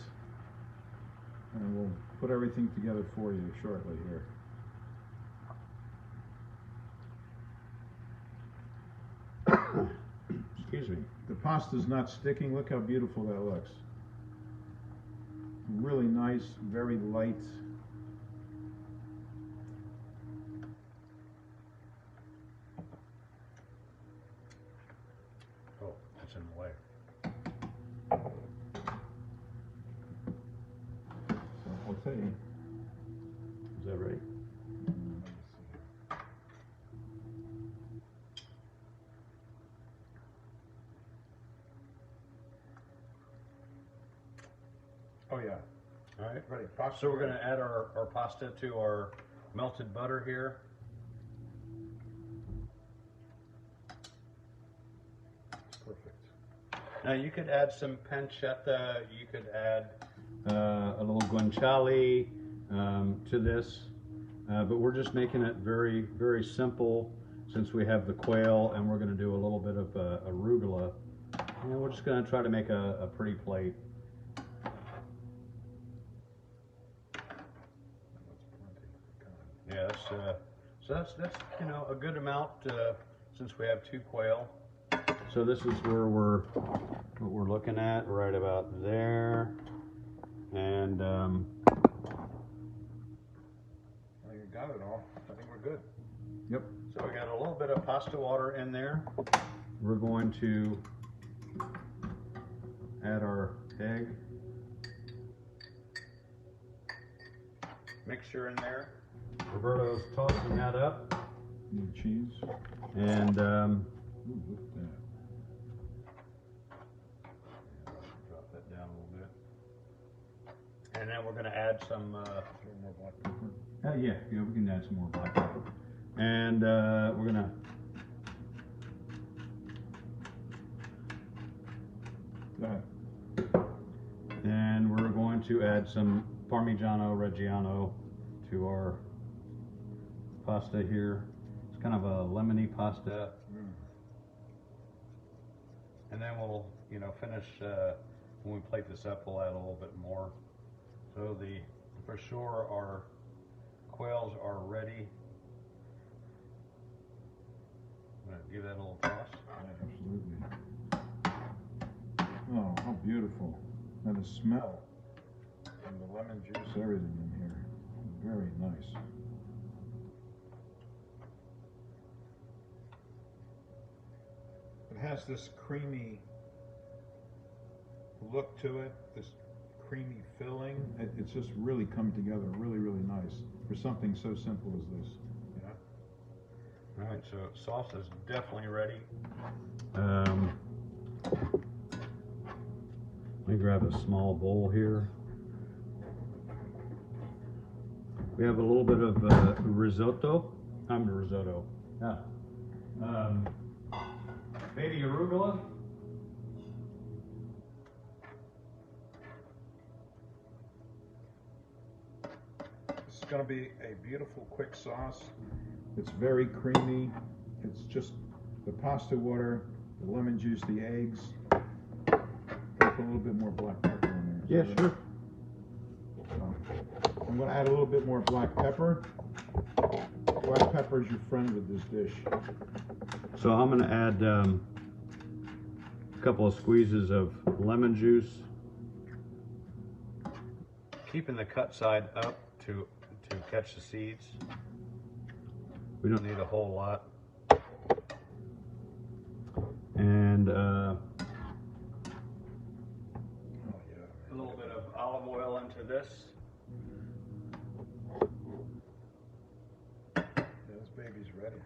and we'll put everything together for you shortly here. Excuse me. The pasta's not sticking. Look how beautiful that looks. Really nice, very light. Oh, that's in the way. So I'll tell you. Is that right? Oh yeah. All right. Ready. So we're going to add our pasta to our melted butter here. Perfect. Now you could add some pancetta, you could add a little guanciale to this, but we're just making it very simple since we have the quail, and we're going to do a little bit of arugula, and we're just going to try to make a pretty plate. Yeah, So that's you know, a good amount since we have 2 quail. So this is where what we're looking at, right about there. And Well, you got it all. I think we're good. yep. So we got a little bit of pasta water in there. We're going to add our egg mixture in there. Roberto's tossing that up. And cheese. And Ooh, look at that. drop that down a little bit. And then we're going to add some More black pepper. yeah, we can add some more black pepper. And we're going to Go ahead. and we're going to add some Parmigiano Reggiano to our pasta here. It's kind of a lemony pasta. And then we'll, you know, finish when we plate this up. We'll add a little bit more. So for sure our quails are ready. I'm gonna give that a little toss. Absolutely. Oh, how beautiful. And the smell. And the lemon juice, everything in here. Very nice. It has this creamy look to it, this creamy filling. It's just really come together really, really nice for something so simple as this. Yeah. All right, so sauce is definitely ready. Let me grab a small bowl here. We have a little bit of risotto. Yeah. Baby arugula. This is going to be a beautiful, quick sauce. It's very creamy. It's just the pasta water, the lemon juice, the eggs. Put a little bit more black pepper in there. Yeah, sure. I'm going to add a little bit more black pepper. Black pepper is your friend with this dish. So I'm going to add a couple of squeezes of lemon juice, keeping the cut side up to catch the seeds. We don't need a whole lot. And Oh, yeah. a little bit of olive oil into this. Yeah, this baby's ready.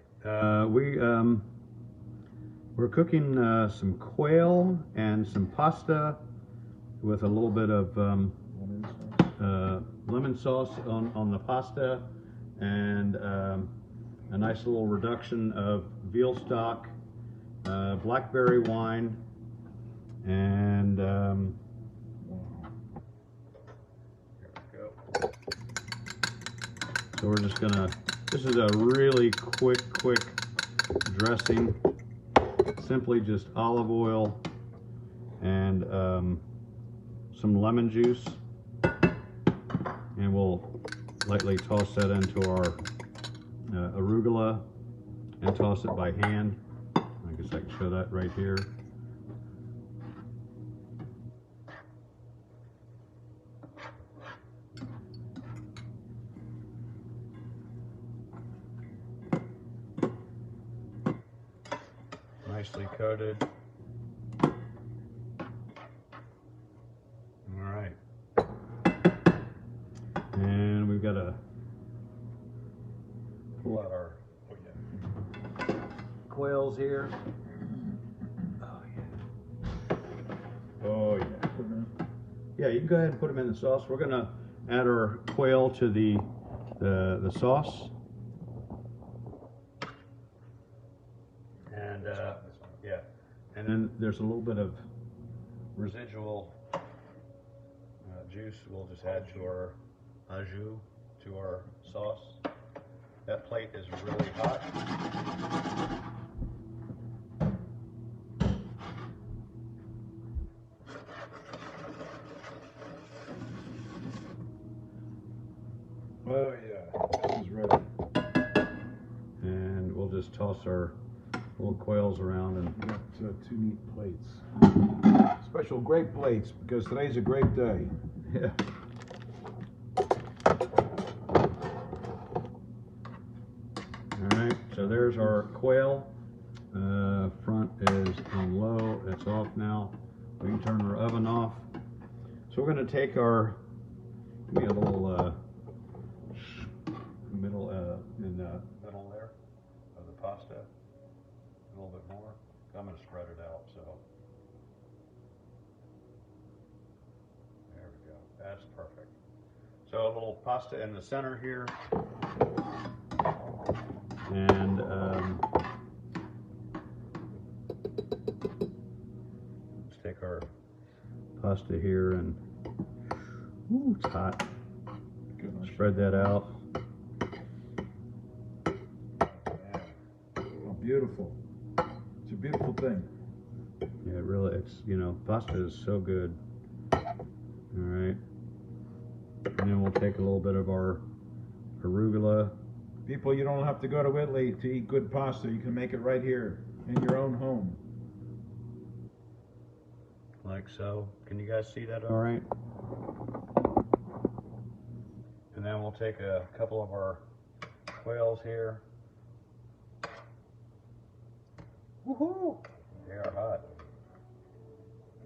We're cooking some quail and some pasta with a little bit of lemon sauce on the pasta, and a nice little reduction of veal stock, blackberry wine, and here we go. So we're just gonna, this is a really quick dressing. Simply just olive oil and some lemon juice, and we'll lightly toss that into our arugula and toss it by hand. I guess I can show that right here. Nicely coated. All right. And we've got to pull out our quails here. Oh yeah. Oh yeah. Yeah, you can go ahead and put them in the sauce. We're going to add our quail to the sauce. And yeah, and then there's a little bit of residual juice we'll just add to our au jus, to our sauce. That plate is really hot. Oh yeah, this is ready. just toss our little quails around and We got 2 neat plates. Special grape plates, because today's a grape day. yeah. Alright, so there's our quail. Front is on low, it's off now. We can turn our oven off. So we're going to take our, give me a little middle in the middle there of the pasta, a little bit more. I'm going to spread it out, so there we go. That's perfect. So a little pasta in the center here, and let's take our pasta here and ooh, it's hot. Spread that out. Oh, beautiful. It's a beautiful thing. Yeah, really, it's, you know, pasta is so good. All right. And then we'll take a little bit of our arugula. People, you don't have to go to Italy to eat good pasta. You can make it right here in your own home. Like so. Can you guys see that all right? And then we'll take a couple of our quails here. Woohoo! They are hot.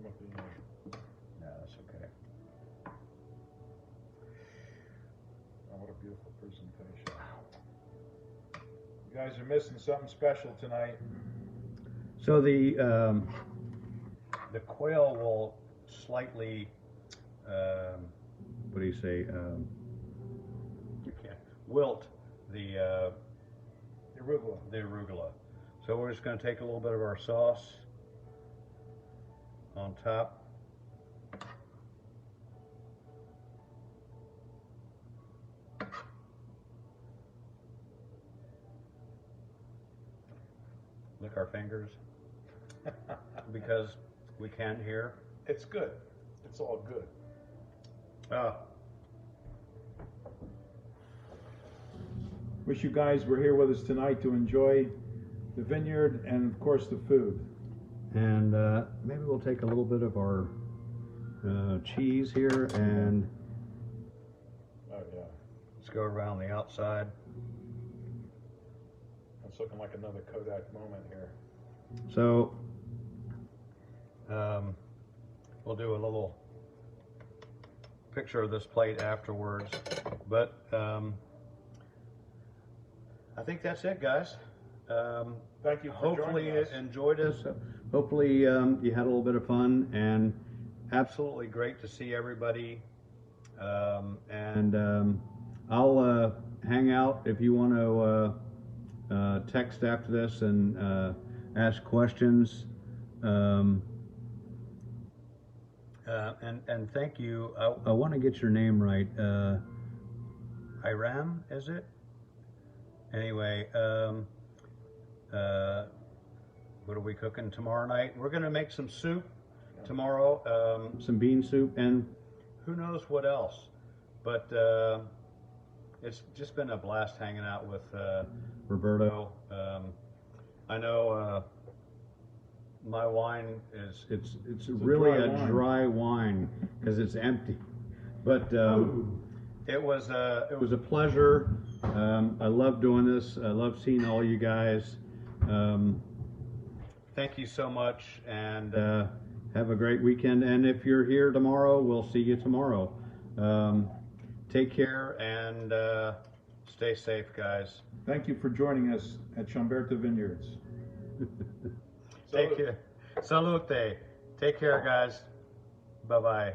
No, that's okay. Oh, what a beautiful presentation. You guys are missing something special tonight. So the quail will slightly, what do you say? Wilt the Arugula. the arugula. So we're just going to take a little bit of our sauce on top. Lick our fingers because we can't hear. It's good. It's all good. Oh, Wish you guys were here with us tonight to enjoy the vineyard and, of course, the food. and maybe we'll take a little bit of our cheese here and Oh yeah. let's go around the outside. It's looking like another Kodak moment here. So we'll do a little picture of this plate afterwards, but I think that's it, guys. Thank you for Hopefully joining you us. enjoyed us. Hopefully you had a little bit of fun, and absolutely great to see everybody. I'll hang out if you want to text after this and ask questions. And thank you. I want to get your name right. Iram, is it? Anyway, what are we cooking tomorrow night? We're going to make some soup tomorrow, some bean soup, and who knows what else. But it's just been a blast hanging out with Roberto. I know my wine is it's really a dry wine because it's empty, but it was a pleasure. I love doing this. I love seeing all you guys. Thank you so much, and have a great weekend. And if you're here tomorrow, we'll see you tomorrow. Take care and stay safe, guys. Thank you for joining us at Chamberto Vineyards. Take care. Salute. Take care, guys. Bye-bye.